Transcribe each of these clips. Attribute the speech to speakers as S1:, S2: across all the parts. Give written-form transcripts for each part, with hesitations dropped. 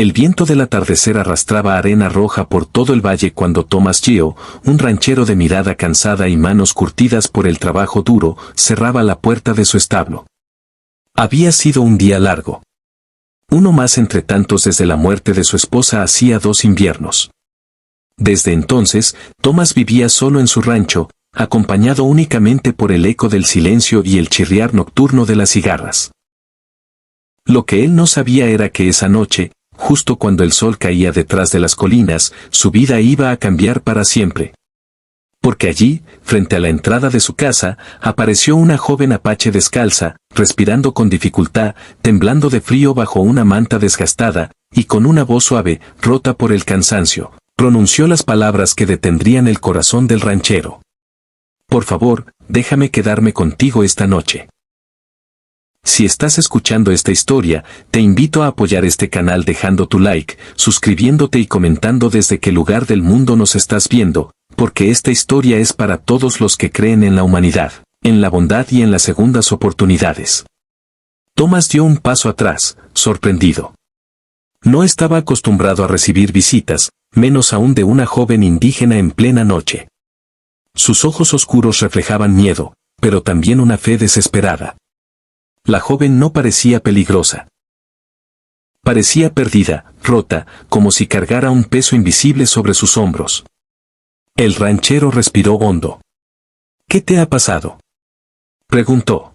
S1: El viento del atardecer arrastraba arena roja por todo el valle cuando Thomas Geo, un ranchero de mirada cansada y manos curtidas por el trabajo duro, cerraba la puerta de su establo. Había sido un día largo. Uno más entre tantos desde la muerte de su esposa hacía 2 inviernos. Desde entonces, Thomas vivía solo en su rancho, acompañado únicamente por el eco del silencio y el chirriar nocturno de las cigarras. Lo que él no sabía era que esa noche, justo cuando el sol caía detrás de las colinas, su vida iba a cambiar para siempre. Porque allí, frente a la entrada de su casa, apareció una joven apache descalza, respirando con dificultad, temblando de frío bajo una manta desgastada, y con una voz suave, rota por el cansancio, pronunció las palabras que detendrían el corazón del ranchero. Por favor, déjame quedarme contigo esta noche. Si estás escuchando esta historia, te invito a apoyar este canal dejando tu like, suscribiéndote y comentando desde qué lugar del mundo nos estás viendo, porque esta historia es para todos los que creen en la humanidad, en la bondad y en las segundas oportunidades. Thomas dio un paso atrás, sorprendido. No estaba acostumbrado a recibir visitas, menos aún de una joven indígena en plena noche. Sus ojos oscuros reflejaban miedo, pero también una fe desesperada. La joven no parecía peligrosa. Parecía perdida, rota, como si cargara un peso invisible sobre sus hombros. El ranchero respiró hondo. ¿Qué te ha pasado?, preguntó.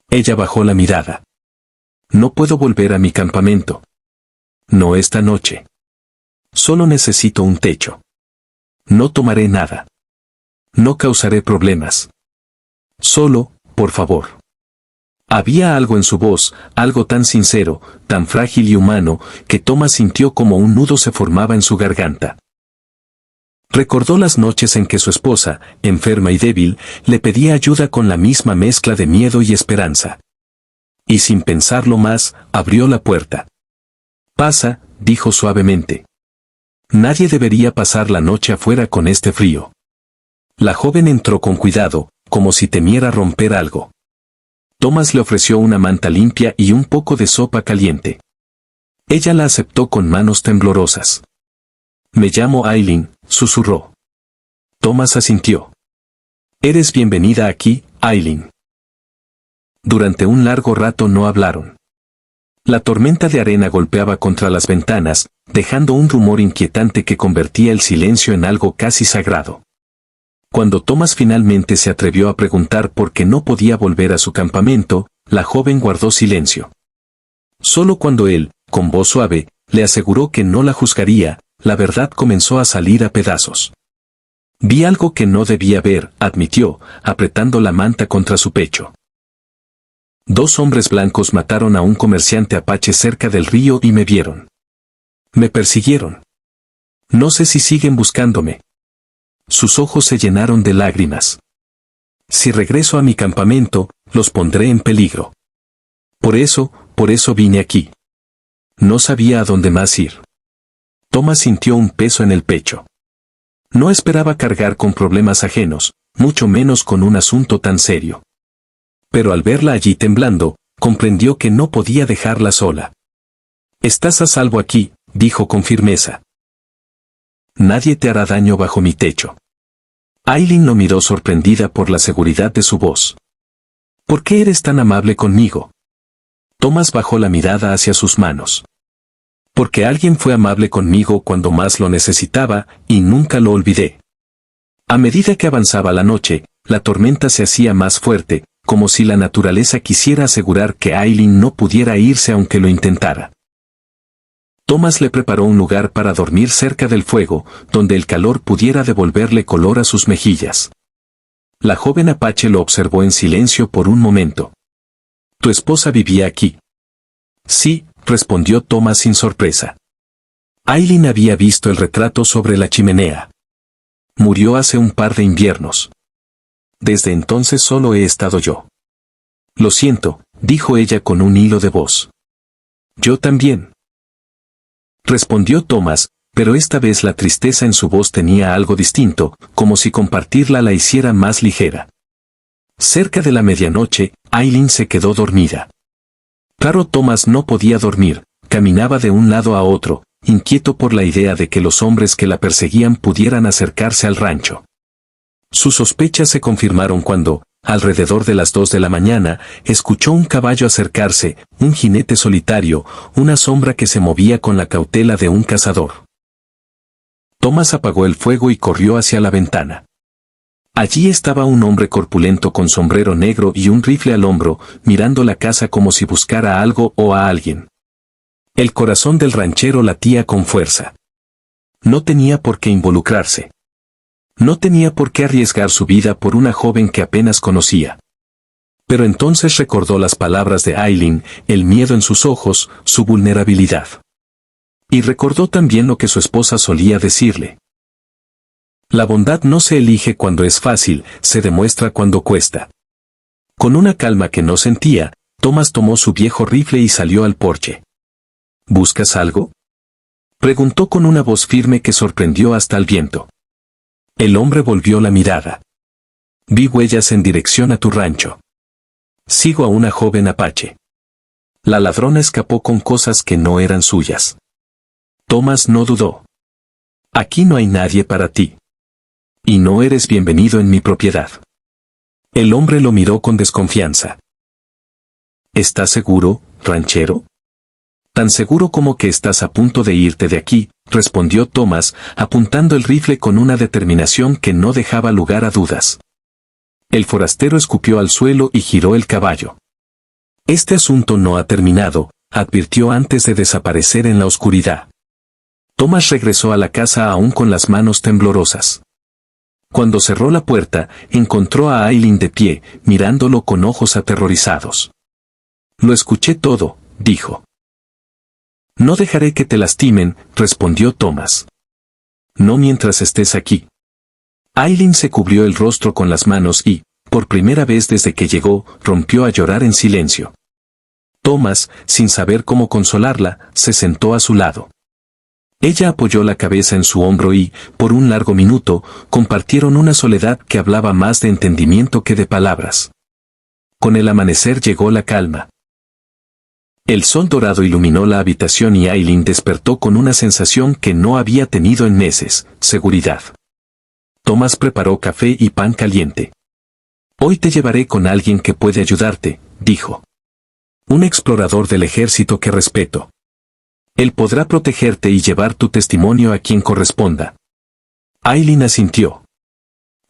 S1: Ella bajó la mirada. No puedo volver a mi campamento. No esta noche. Solo necesito un techo. No tomaré nada. No causaré problemas. Solo, por favor. Había algo en su voz, algo tan sincero, tan frágil y humano, que Thomas sintió como un nudo se formaba en su garganta. Recordó las noches en que su esposa, enferma y débil, le pedía ayuda con la misma mezcla de miedo y esperanza. Y sin pensarlo más, abrió la puerta. Pasa, dijo suavemente. Nadie debería pasar la noche afuera con este frío. La joven entró con cuidado, como si temiera romper algo. Thomas le ofreció una manta limpia y un poco de sopa caliente. Ella la aceptó con manos temblorosas. Me llamo Aileen, susurró. Thomas asintió. Eres bienvenida aquí, Aileen. Durante un largo rato no hablaron. La tormenta de arena golpeaba contra las ventanas, dejando un rumor inquietante que convertía el silencio en algo casi sagrado. Cuando Thomas finalmente se atrevió a preguntar por qué no podía volver a su campamento, la joven guardó silencio. Solo cuando él, con voz suave, le aseguró que no la juzgaría, la verdad comenzó a salir a pedazos. Vi algo que no debía ver, admitió, apretando la manta contra su pecho. 2 hombres blancos mataron a un comerciante apache cerca del río y me vieron. Me persiguieron. No sé si siguen buscándome. Sus ojos se llenaron de lágrimas. Si regreso a mi campamento, los pondré en peligro. Por eso vine aquí. No sabía a dónde más ir. Thomas sintió un peso en el pecho. No esperaba cargar con problemas ajenos, mucho menos con un asunto tan serio. Pero al verla allí temblando, comprendió que no podía dejarla sola. Estás a salvo aquí, dijo con firmeza. Nadie te hará daño bajo mi techo. Aileen lo miró sorprendida por la seguridad de su voz. ¿Por qué eres tan amable conmigo? Thomas bajó la mirada hacia sus manos. Porque alguien fue amable conmigo cuando más lo necesitaba, y nunca lo olvidé. A medida que avanzaba la noche, la tormenta se hacía más fuerte, como si la naturaleza quisiera asegurar que Aileen no pudiera irse aunque lo intentara. Thomas le preparó un lugar para dormir cerca del fuego, donde el calor pudiera devolverle color a sus mejillas. La joven apache lo observó en silencio por un momento. ¿Tu esposa vivía aquí? Sí, respondió Thomas sin sorpresa. Aileen había visto el retrato sobre la chimenea. Murió hace un par de inviernos. Desde entonces solo he estado yo. Lo siento, dijo ella con un hilo de voz. Yo también. Respondió Thomas, pero esta vez la tristeza en su voz tenía algo distinto, como si compartirla la hiciera más ligera. Cerca de la medianoche, Aileen se quedó dormida. Claro, Thomas no podía dormir, caminaba de un lado a otro, inquieto por la idea de que los hombres que la perseguían pudieran acercarse al rancho. Sus sospechas se confirmaron cuando, alrededor de las 2 de la mañana, escuchó un caballo acercarse, un jinete solitario, una sombra que se movía con la cautela de un cazador. Thomas apagó el fuego y corrió hacia la ventana. Allí estaba un hombre corpulento con sombrero negro y un rifle al hombro, mirando la casa como si buscara algo o a alguien. El corazón del ranchero latía con fuerza. No tenía por qué involucrarse. No tenía por qué arriesgar su vida por una joven que apenas conocía. Pero entonces recordó las palabras de Aileen, el miedo en sus ojos, su vulnerabilidad. Y recordó también lo que su esposa solía decirle. La bondad no se elige cuando es fácil, se demuestra cuando cuesta. Con una calma que no sentía, Thomas tomó su viejo rifle y salió al porche. ¿Buscas algo?, preguntó con una voz firme que sorprendió hasta el viento. El hombre volvió la mirada. Vi huellas en dirección a tu rancho. Sigo a una joven apache. La ladrona escapó con cosas que no eran suyas. Thomas no dudó. Aquí no hay nadie para ti. Y no eres bienvenido en mi propiedad. El hombre lo miró con desconfianza. ¿Estás seguro, ranchero? Tan seguro como que estás a punto de irte de aquí, respondió Thomas, apuntando el rifle con una determinación que no dejaba lugar a dudas. El forastero escupió al suelo y giró el caballo. Este asunto no ha terminado, advirtió antes de desaparecer en la oscuridad. Thomas regresó a la casa aún con las manos temblorosas. Cuando cerró la puerta, encontró a Aileen de pie, mirándolo con ojos aterrorizados. Lo escuché todo, dijo. No dejaré que te lastimen, respondió Thomas. No mientras estés aquí. Aileen se cubrió el rostro con las manos y, por primera vez desde que llegó, rompió a llorar en silencio. Thomas, sin saber cómo consolarla, se sentó a su lado. Ella apoyó la cabeza en su hombro y, por un largo minuto, compartieron una soledad que hablaba más de entendimiento que de palabras. Con el amanecer llegó la calma. El sol dorado iluminó la habitación y Aileen despertó con una sensación que no había tenido en meses, seguridad. Thomas preparó café y pan caliente. Hoy te llevaré con alguien que puede ayudarte, dijo. Un explorador del ejército que respeto. Él podrá protegerte y llevar tu testimonio a quien corresponda. Aileen asintió.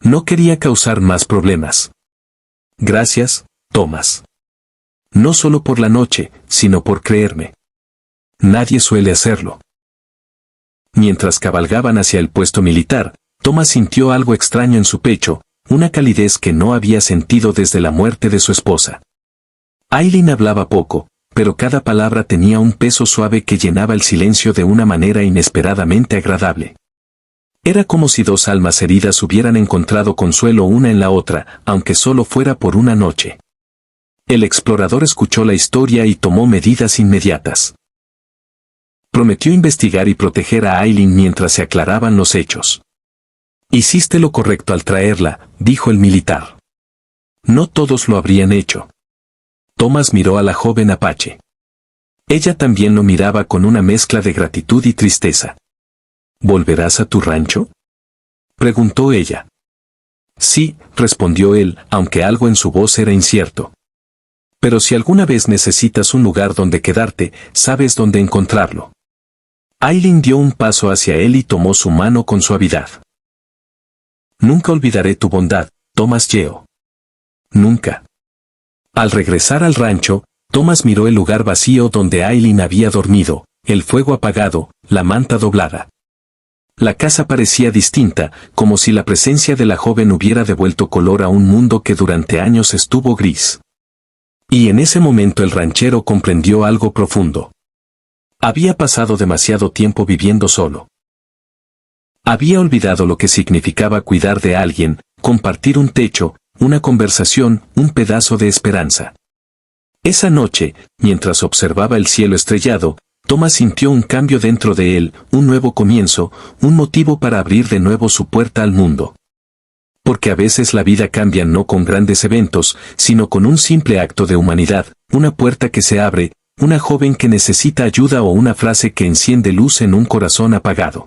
S1: No quería causar más problemas. Gracias, Thomas. No solo por la noche, sino por creerme. Nadie suele hacerlo. Mientras cabalgaban hacia el puesto militar, Thomas sintió algo extraño en su pecho, una calidez que no había sentido desde la muerte de su esposa. Aileen hablaba poco, pero cada palabra tenía un peso suave que llenaba el silencio de una manera inesperadamente agradable. Era como si dos almas heridas hubieran encontrado consuelo una en la otra, aunque solo fuera por una noche. El explorador escuchó la historia y tomó medidas inmediatas. Prometió investigar y proteger a Aileen mientras se aclaraban los hechos. Hiciste lo correcto al traerla, dijo el militar. No todos lo habrían hecho. Thomas miró a la joven apache. Ella también lo miraba con una mezcla de gratitud y tristeza. ¿Volverás a tu rancho?, preguntó ella. Sí, respondió él, aunque algo en su voz era incierto. Pero si alguna vez necesitas un lugar donde quedarte, sabes dónde encontrarlo. Aileen dio un paso hacia él y tomó su mano con suavidad. Nunca olvidaré tu bondad, Thomas Yeo. Nunca. Al regresar al rancho, Thomas miró el lugar vacío donde Aileen había dormido, el fuego apagado, la manta doblada. La casa parecía distinta, como si la presencia de la joven hubiera devuelto color a un mundo que durante años estuvo gris. Y en ese momento el ranchero comprendió algo profundo. Había pasado demasiado tiempo viviendo solo. Había olvidado lo que significaba cuidar de alguien, compartir un techo, una conversación, un pedazo de esperanza. Esa noche, mientras observaba el cielo estrellado, Thomas sintió un cambio dentro de él, un nuevo comienzo, un motivo para abrir de nuevo su puerta al mundo. Porque a veces la vida cambia no con grandes eventos, sino con un simple acto de humanidad, una puerta que se abre, una joven que necesita ayuda o una frase que enciende luz en un corazón apagado.